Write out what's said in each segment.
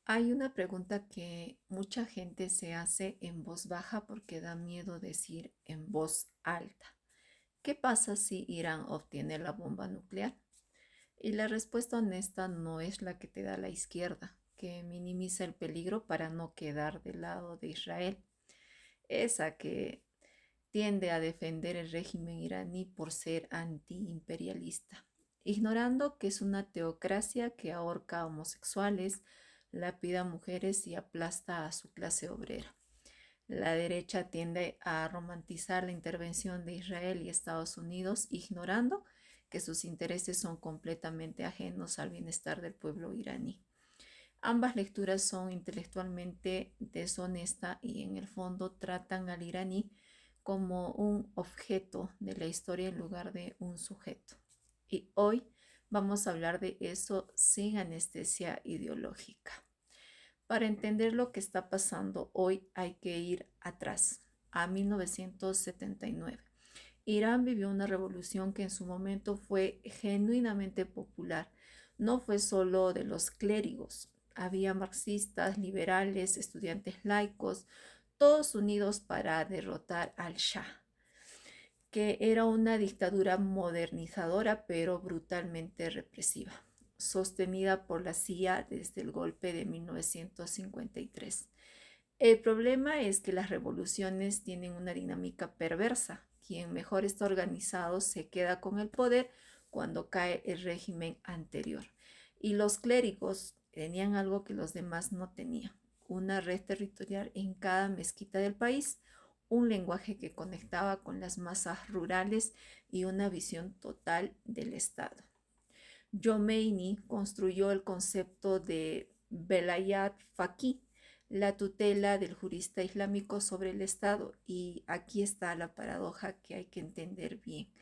Hay una pregunta que mucha gente se hace en voz baja porque da miedo decir en voz alta. ¿Qué pasa si Irán obtiene la bomba nuclear? Y la respuesta honesta no es la que te da la izquierda, que minimiza el peligro para no quedar del lado de Israel. Esa que tiende a defender el régimen iraní por ser antiimperialista, ignorando que es una teocracia que ahorca a homosexuales, lapida a mujeres y aplasta a su clase obrera. La derecha tiende a romantizar la intervención de Israel y Estados Unidos, ignorando que sus intereses son completamente ajenos al bienestar del pueblo iraní. Ambas lecturas son intelectualmente deshonestas y en el fondo tratan al iraní como un objeto de la historia en lugar de un sujeto. Y hoy vamos a hablar de eso sin anestesia ideológica. Para entender lo que está pasando hoy hay que ir atrás, a 1979. Irán vivió una revolución que en su momento fue genuinamente popular. No fue solo de los clérigos. Había marxistas, liberales, estudiantes laicos, todos unidos para derrotar al Shah, que era una dictadura modernizadora pero brutalmente represiva, sostenida por la CIA desde el golpe de 1953. El problema es que las revoluciones tienen una dinámica perversa. Quien mejor está organizado se queda con el poder cuando cae el régimen anterior. Y los clérigos tenían algo que los demás no tenían: una red territorial en cada mezquita del país, un lenguaje que conectaba con las masas rurales y una visión total del Estado. Jomeini construyó el concepto de Velayat Faqih, la tutela del jurista islámico sobre el Estado. Y aquí está la paradoja que hay que entender bien.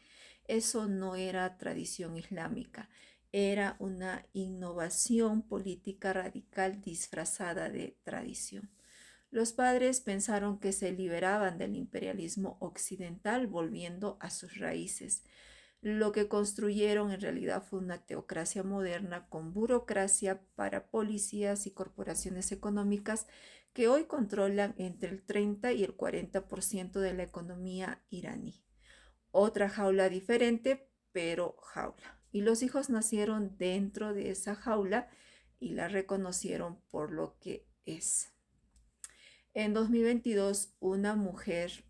Eso no era tradición islámica, era una innovación política radical disfrazada de tradición. Los padres pensaron que se liberaban del imperialismo occidental volviendo a sus raíces. Lo que construyeron en realidad fue una teocracia moderna con burocracia para policías y corporaciones económicas que hoy controlan entre el 30 y el 40% de la economía iraní. Otra jaula diferente, pero jaula. Y los hijos nacieron dentro de esa jaula y la reconocieron por lo que es. En 2022, una mujer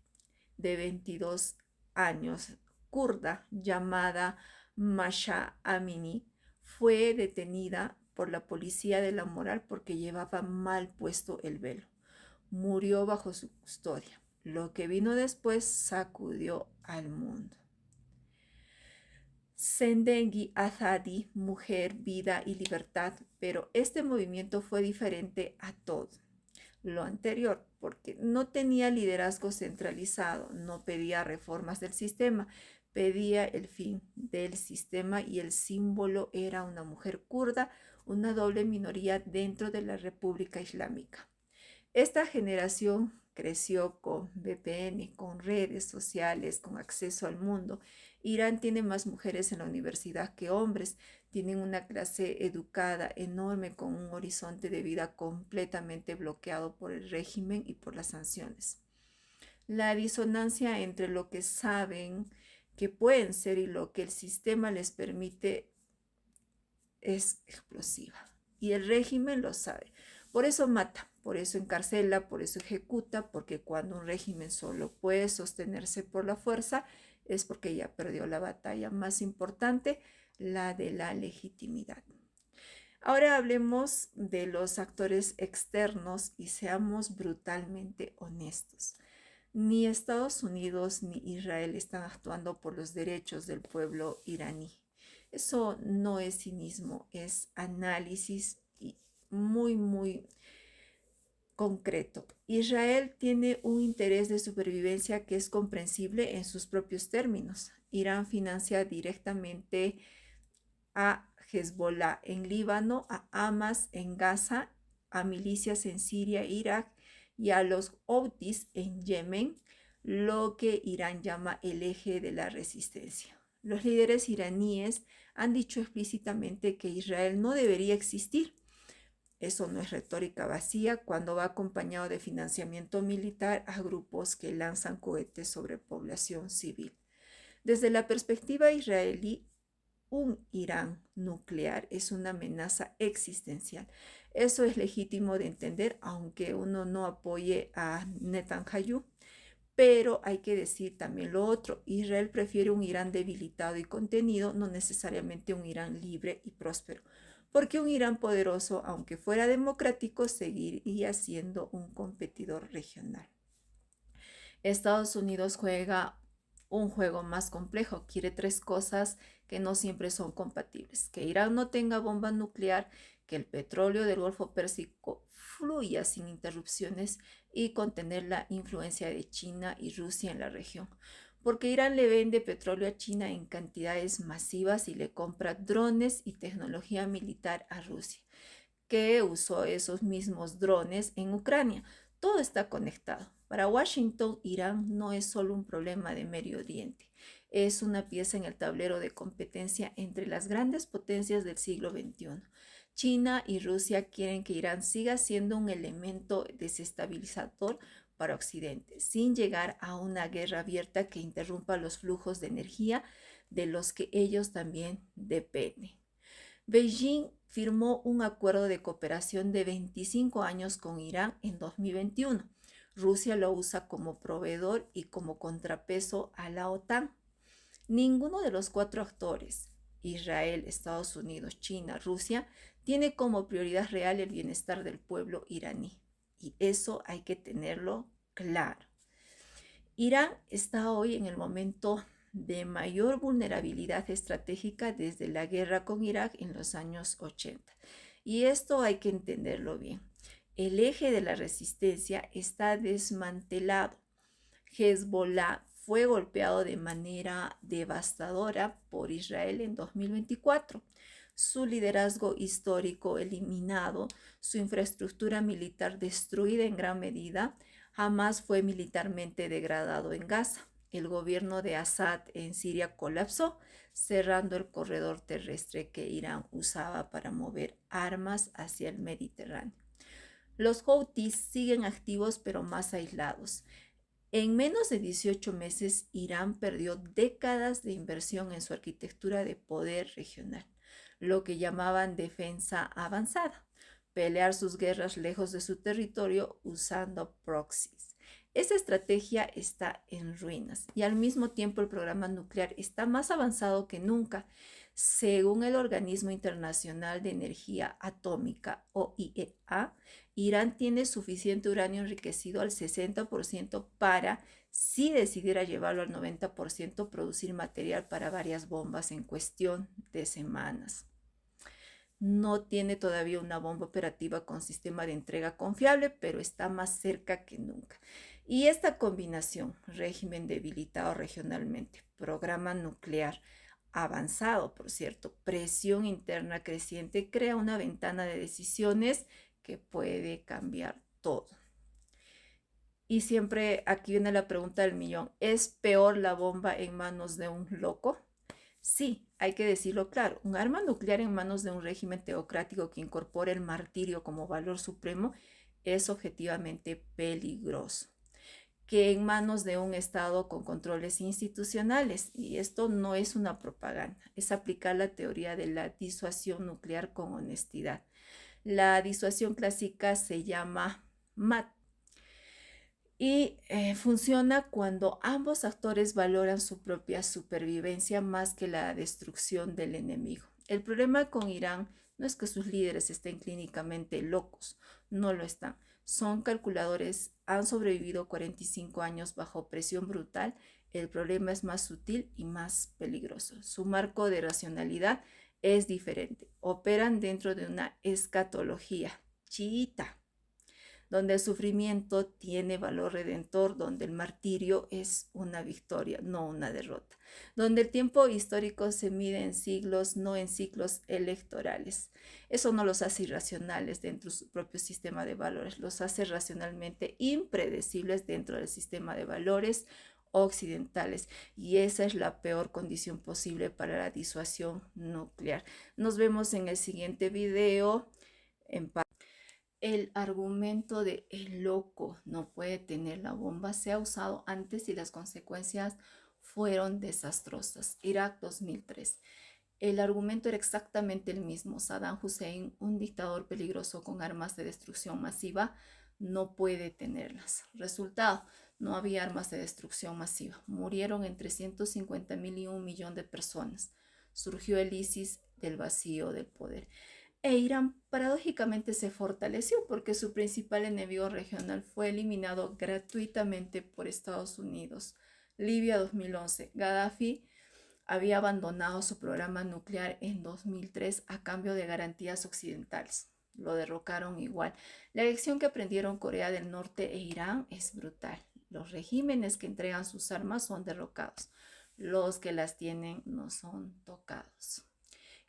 de 22 años, kurda, llamada Masha Amini, fue detenida por la policía de la moral porque llevaba mal puesto el velo. Murió bajo su custodia. Lo que vino después sacudió al mundo. Sendengi Azadi, mujer, vida y libertad, pero este movimiento fue diferente a todo lo anterior, porque no tenía liderazgo centralizado, no pedía reformas del sistema, pedía el fin del sistema y el símbolo era una mujer kurda, una doble minoría dentro de la República Islámica. Esta generación creció con VPN, con redes sociales, con acceso al mundo. Irán tiene más mujeres en la universidad que hombres. Tienen una clase educada enorme con un horizonte de vida completamente bloqueado por el régimen y por las sanciones. La disonancia entre lo que saben que pueden ser y lo que el sistema les permite es explosiva. Y el régimen lo sabe. Por eso mata, por eso encarcela, por eso ejecuta, porque cuando un régimen solo puede sostenerse por la fuerza, es porque ya perdió la batalla más importante, la de la legitimidad. Ahora hablemos de los actores externos y seamos brutalmente honestos. Ni Estados Unidos ni Israel están actuando por los derechos del pueblo iraní. Eso no es cinismo, es análisis y muy concreto. Israel tiene un interés de supervivencia que es comprensible en sus propios términos. Irán financia directamente a Hezbollah en Líbano, a Hamas en Gaza, a milicias en Siria e Irak y a los Houthis en Yemen, lo que Irán llama el eje de la resistencia. Los líderes iraníes han dicho explícitamente que Israel no debería existir. Eso no es retórica vacía cuando va acompañado de financiamiento militar a grupos que lanzan cohetes sobre población civil. Desde la perspectiva israelí, un Irán nuclear es una amenaza existencial. Eso es legítimo de entender, aunque uno no apoye a Netanyahu. Pero hay que decir también lo otro. Israel prefiere un Irán debilitado y contenido, no necesariamente un Irán libre y próspero. Porque un Irán poderoso, aunque fuera democrático, seguiría siendo un competidor regional. Estados Unidos juega un juego más complejo, quiere tres cosas que no siempre son compatibles: que Irán no tenga bomba nuclear, que el petróleo del Golfo Pérsico fluya sin interrupciones y contener la influencia de China y Rusia en la región. Porque Irán le vende petróleo a China en cantidades masivas y le compra drones y tecnología militar a Rusia, que usó esos mismos drones en Ucrania. Todo está conectado. Para Washington, Irán no es solo un problema de Medio Oriente, es una pieza en el tablero de competencia entre las grandes potencias del siglo XXI. China y Rusia quieren que Irán siga siendo un elemento desestabilizador para Occidente, sin llegar a una guerra abierta que interrumpa los flujos de energía de los que ellos también dependen. Beijing firmó un acuerdo de cooperación de 25 años con Irán en 2021. Rusia lo usa como proveedor y como contrapeso a la OTAN. Ninguno de los cuatro actores, Israel, Estados Unidos, China, Rusia, tiene como prioridad real el bienestar del pueblo iraní. Y eso hay que tenerlo claro. Irán está hoy en el momento de mayor vulnerabilidad estratégica desde la guerra con Irak en los años 80. Y esto hay que entenderlo bien. El eje de la resistencia está desmantelado. Hezbollah fue golpeado de manera devastadora por Israel en 2024. Su liderazgo histórico eliminado, su infraestructura militar destruida en gran medida. Hamas fue militarmente degradado en Gaza. El gobierno de Assad en Siria colapsó, cerrando el corredor terrestre que Irán usaba para mover armas hacia el Mediterráneo. Los Houthis siguen activos pero más aislados. En menos de 18 meses, Irán perdió décadas de inversión en su arquitectura de poder regional, lo que llamaban defensa avanzada, pelear sus guerras lejos de su territorio usando proxies. Esa estrategia está en ruinas y al mismo tiempo el programa nuclear está más avanzado que nunca. Según el Organismo Internacional de Energía Atómica, OIEA, Irán tiene suficiente uranio enriquecido al 60% para, si decidiera llevarlo al 90%, producir material para varias bombas en cuestión de semanas. No tiene todavía una bomba operativa con sistema de entrega confiable, pero está más cerca que nunca. Y esta combinación, régimen debilitado regionalmente, programa nuclear avanzado, por cierto, presión interna creciente, crea una ventana de decisiones que puede cambiar todo. Y siempre aquí viene la pregunta del millón: ¿es peor la bomba en manos de un loco? Sí, hay que decirlo claro, un arma nuclear en manos de un régimen teocrático que incorpora el martirio como valor supremo es objetivamente peligroso, que en manos de un Estado con controles institucionales. Y esto no es una propaganda, es aplicar la teoría de la disuasión nuclear con honestidad. La disuasión clásica se llama MAT y funciona cuando ambos actores valoran su propia supervivencia más que la destrucción del enemigo. El problema con Irán no es que sus líderes estén clínicamente locos, no lo están. Son calculadores, han sobrevivido 45 años bajo presión brutal. El problema es más sutil y más peligroso. Su marco de racionalidad es diferente. Operan dentro de una escatología chiita, donde el sufrimiento tiene valor redentor, donde el martirio es una victoria, no una derrota, donde el tiempo histórico se mide en siglos, no en ciclos electorales. Eso no los hace irracionales dentro de su propio sistema de valores, los hace racionalmente impredecibles dentro del sistema de valores occidentales, y esa es la peor condición posible para la disuasión nuclear. Nos vemos en el siguiente video. En paz. El argumento de el loco no puede tener la bomba se ha usado antes y las consecuencias fueron desastrosas. Irak 2003. El argumento era exactamente el mismo. Saddam Hussein, un dictador peligroso con armas de destrucción masiva, no puede tenerlas. Resultado, no había armas de destrucción masiva. Murieron entre 150.000 y 1 millón de personas. Surgió el ISIS del vacío del poder. E Irán paradójicamente se fortaleció porque su principal enemigo regional fue eliminado gratuitamente por Estados Unidos. Libia 2011. Gaddafi había abandonado su programa nuclear en 2003 a cambio de garantías occidentales. Lo derrocaron igual. La lección que aprendieron Corea del Norte e Irán es brutal. Los regímenes que entregan sus armas son derrocados. Los que las tienen no son tocados.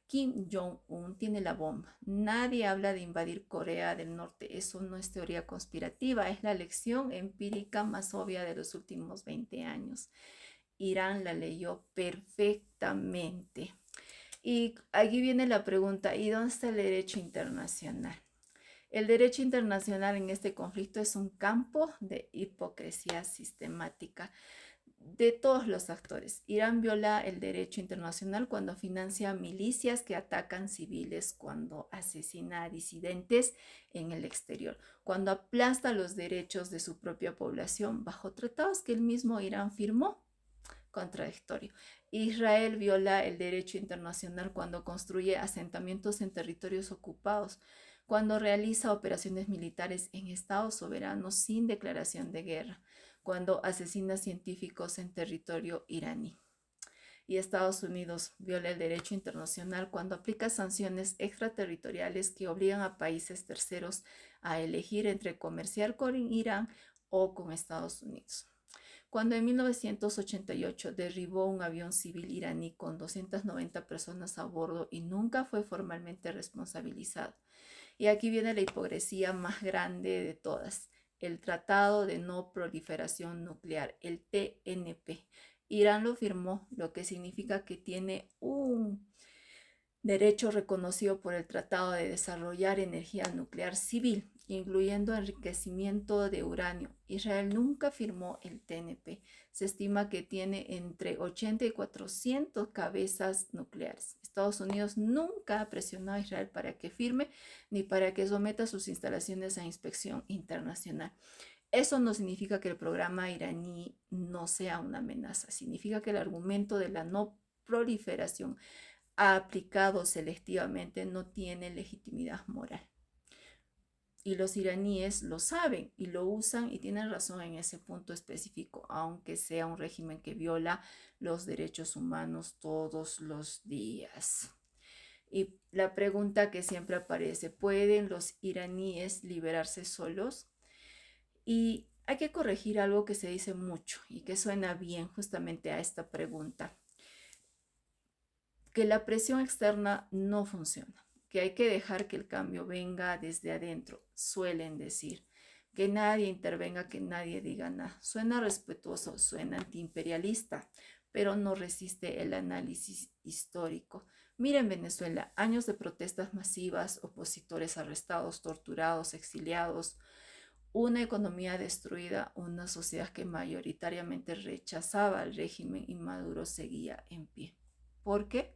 Kim Jong-un tiene la bomba. Nadie habla de invadir Corea del Norte. Eso no es teoría conspirativa, es la lección empírica más obvia de los últimos 20 años. Irán la leyó perfectamente. Y aquí viene la pregunta, ¿y dónde está el derecho internacional? El derecho internacional en este conflicto es un campo de hipocresía sistemática de todos los actores. Irán viola el derecho internacional cuando financia milicias que atacan civiles, cuando asesina a disidentes en el exterior, cuando aplasta los derechos de su propia población bajo tratados que el mismo Irán firmó. Contradictorio. Israel viola el derecho internacional cuando construye asentamientos en territorios ocupados, cuando realiza operaciones militares en estados soberanos sin declaración de guerra, cuando asesina científicos en territorio iraní. Y Estados Unidos viola el derecho internacional cuando aplica sanciones extraterritoriales que obligan a países terceros a elegir entre comerciar con Irán o con Estados Unidos. Cuando en 1988 derribó un avión civil iraní con 290 personas a bordo y nunca fue formalmente responsabilizado. Y aquí viene la hipocresía más grande de todas, el Tratado de No Proliferación Nuclear, el TNP. Irán lo firmó, lo que significa que tiene un derecho reconocido por el Tratado de Desarrollar Energía Nuclear Civil, incluyendo enriquecimiento de uranio. Israel nunca firmó el TNP. Se estima que tiene entre 80 y 400 cabezas nucleares. Estados Unidos nunca ha presionado a Israel para que firme ni para que someta sus instalaciones a inspección internacional. Eso no significa que el programa iraní no sea una amenaza. Significa que el argumento de la no proliferación aplicado selectivamente no tiene legitimidad moral. Y los iraníes lo saben y lo usan y tienen razón en ese punto específico, aunque sea un régimen que viola los derechos humanos todos los días. Y la pregunta que siempre aparece, ¿pueden los iraníes liberarse solos? Y hay que corregir algo que se dice mucho y que suena bien justamente a esta pregunta, que la presión externa no funciona, que hay que dejar que el cambio venga desde adentro. Suelen decir que nadie intervenga, que nadie diga nada. Suena respetuoso, suena antiimperialista, pero no resiste el análisis histórico. Miren Venezuela, años de protestas masivas, opositores arrestados, torturados, exiliados, una economía destruida, una sociedad que mayoritariamente rechazaba al régimen y Maduro seguía en pie. ¿Por qué?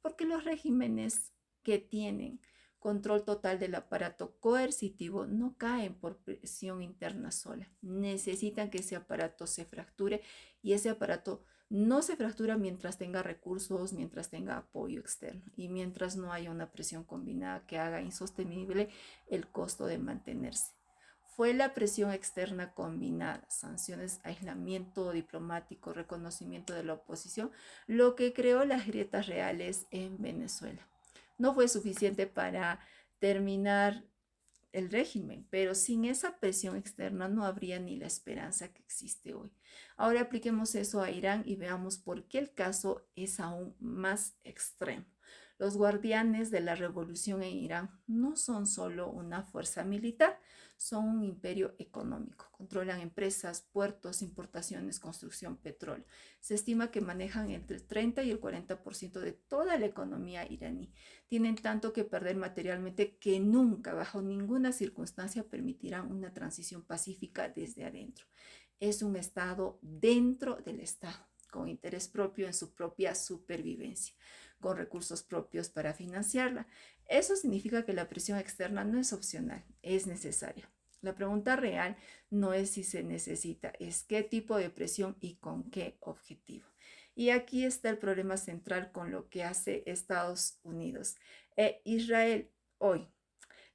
Porque los regímenes que tienen control total del aparato coercitivo no caen por presión interna sola. Necesitan que ese aparato se fracture y ese aparato no se fractura mientras tenga recursos, mientras tenga apoyo externo y mientras no haya una presión combinada que haga insostenible el costo de mantenerse. Fue la presión externa combinada, sanciones, aislamiento diplomático, reconocimiento de la oposición, lo que creó las grietas reales en Venezuela. No fue suficiente para terminar el régimen, pero sin esa presión externa no habría ni la esperanza que existe hoy. Ahora apliquemos eso a Irán y veamos por qué el caso es aún más extremo. Los guardianes de la revolución en Irán no son solo una fuerza militar, son un imperio económico. Controlan empresas, puertos, importaciones, construcción, petróleo. Se estima que manejan entre el 30 y el 40% de toda la economía iraní. Tienen tanto que perder materialmente que nunca, bajo ninguna circunstancia, permitirán una transición pacífica desde adentro. Es un Estado dentro del Estado, con interés propio en su propia supervivencia, con recursos propios para financiarla. Eso significa que la presión externa no es opcional, es necesaria. La pregunta real no es si se necesita, es qué tipo de presión y con qué objetivo. Y aquí está el problema central con lo que hace Estados Unidos e Israel hoy.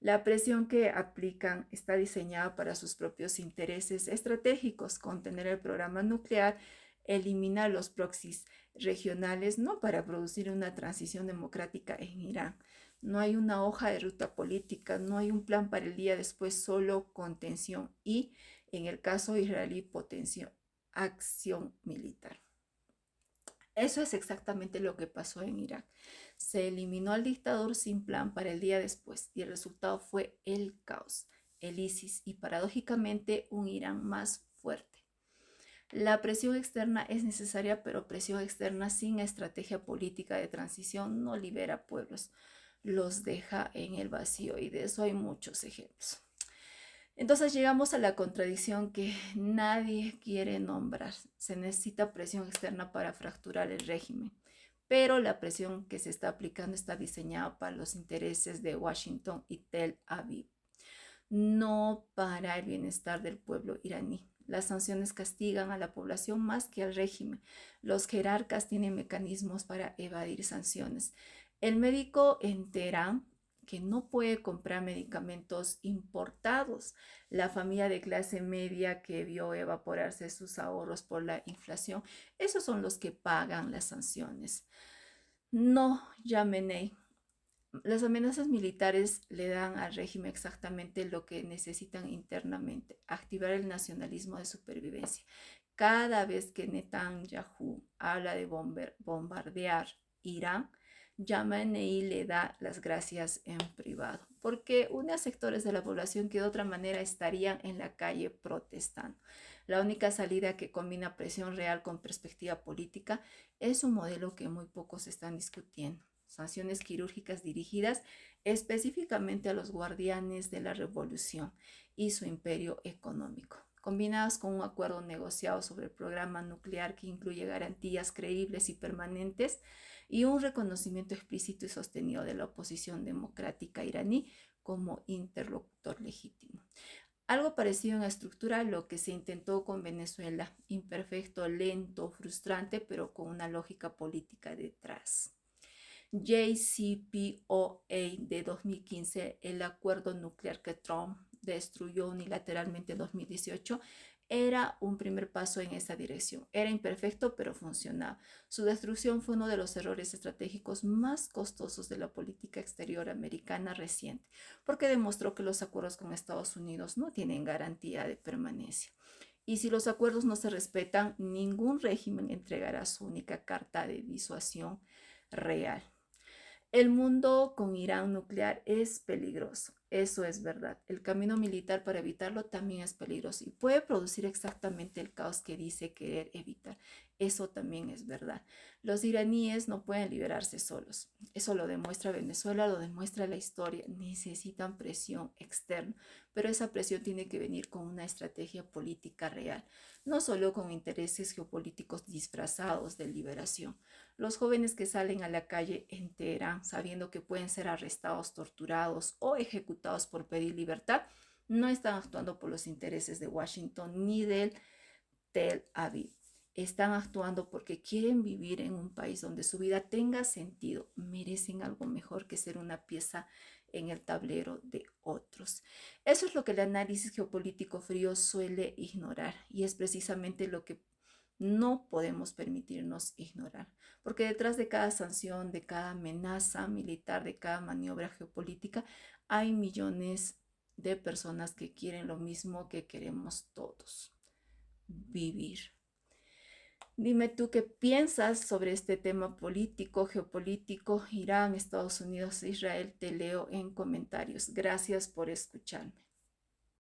La presión que aplican está diseñada para sus propios intereses estratégicos, contener el programa nuclear, eliminar los proxies regionales, no para producir una transición democrática en Irán. No hay una hoja de ruta política, no hay un plan para el día después, solo contención y, en el caso israelí, potencia, acción militar. Eso es exactamente lo que pasó en Irak. Se eliminó al dictador sin plan para el día después y el resultado fue el caos, el ISIS y paradójicamente un Irán más fuerte. La presión externa es necesaria, pero presión externa sin estrategia política de transición no libera pueblos, los deja en el vacío y de eso hay muchos ejemplos. Entonces llegamos a la contradicción que nadie quiere nombrar. Se necesita presión externa para fracturar el régimen, pero la presión que se está aplicando está diseñada para los intereses de Washington y Tel Aviv, no para el bienestar del pueblo iraní. Las sanciones castigan a la población más que al régimen. Los jerarcas tienen mecanismos para evadir sanciones. El médico en Teherán que no puede comprar medicamentos importados. La familia de clase media que vio evaporarse sus ahorros por la inflación, esos son los que pagan las sanciones. No, Yamenei. Las amenazas militares le dan al régimen exactamente lo que necesitan internamente, activar el nacionalismo de supervivencia. Cada vez que Netanyahu habla de bombardear Irán, Yamenei le da las gracias en privado, porque une a sectores de la población que de otra manera estarían en la calle protestando. La única salida que combina presión real con perspectiva política es un modelo que muy pocos están discutiendo. Sanciones quirúrgicas dirigidas específicamente a los guardianes de la revolución y su imperio económico, combinadas con un acuerdo negociado sobre el programa nuclear que incluye garantías creíbles y permanentes y un reconocimiento explícito y sostenido de la oposición democrática iraní como interlocutor legítimo. Algo parecido en la estructura a lo que se intentó con Venezuela, imperfecto, lento, frustrante, pero con una lógica política detrás. JCPOA de 2015, el acuerdo nuclear que Trump destruyó unilateralmente en 2018, era un primer paso en esa dirección. Era imperfecto, pero funcionaba. Su destrucción fue uno de los errores estratégicos más costosos de la política exterior americana reciente, porque demostró que los acuerdos con Estados Unidos no tienen garantía de permanencia. Y si los acuerdos no se respetan, ningún régimen entregará su única carta de disuasión real. El mundo con Irán nuclear es peligroso, eso es verdad. El camino militar para evitarlo también es peligroso y puede producir exactamente el caos que dice querer evitar. Eso también es verdad. Los iraníes no pueden liberarse solos. Eso lo demuestra Venezuela, lo demuestra la historia. Necesitan presión externa, pero esa presión tiene que venir con una estrategia política real, no solo con intereses geopolíticos disfrazados de liberación. Los jóvenes que salen a la calle en Teherán sabiendo que pueden ser arrestados, torturados o ejecutados por pedir libertad, no están actuando por los intereses de Washington ni del Tel Aviv. Están actuando porque quieren vivir en un país donde su vida tenga sentido. Merecen algo mejor que ser una pieza en el tablero de otros. Eso es lo que el análisis geopolítico frío suele ignorar y es precisamente lo que no podemos permitirnos ignorar, porque detrás de cada sanción, de cada amenaza militar, de cada maniobra geopolítica, hay millones de personas que quieren lo mismo que queremos todos, vivir. Dime tú qué piensas sobre este tema político, geopolítico, Irán, Estados Unidos, Israel. Te leo en comentarios. Gracias por escucharme.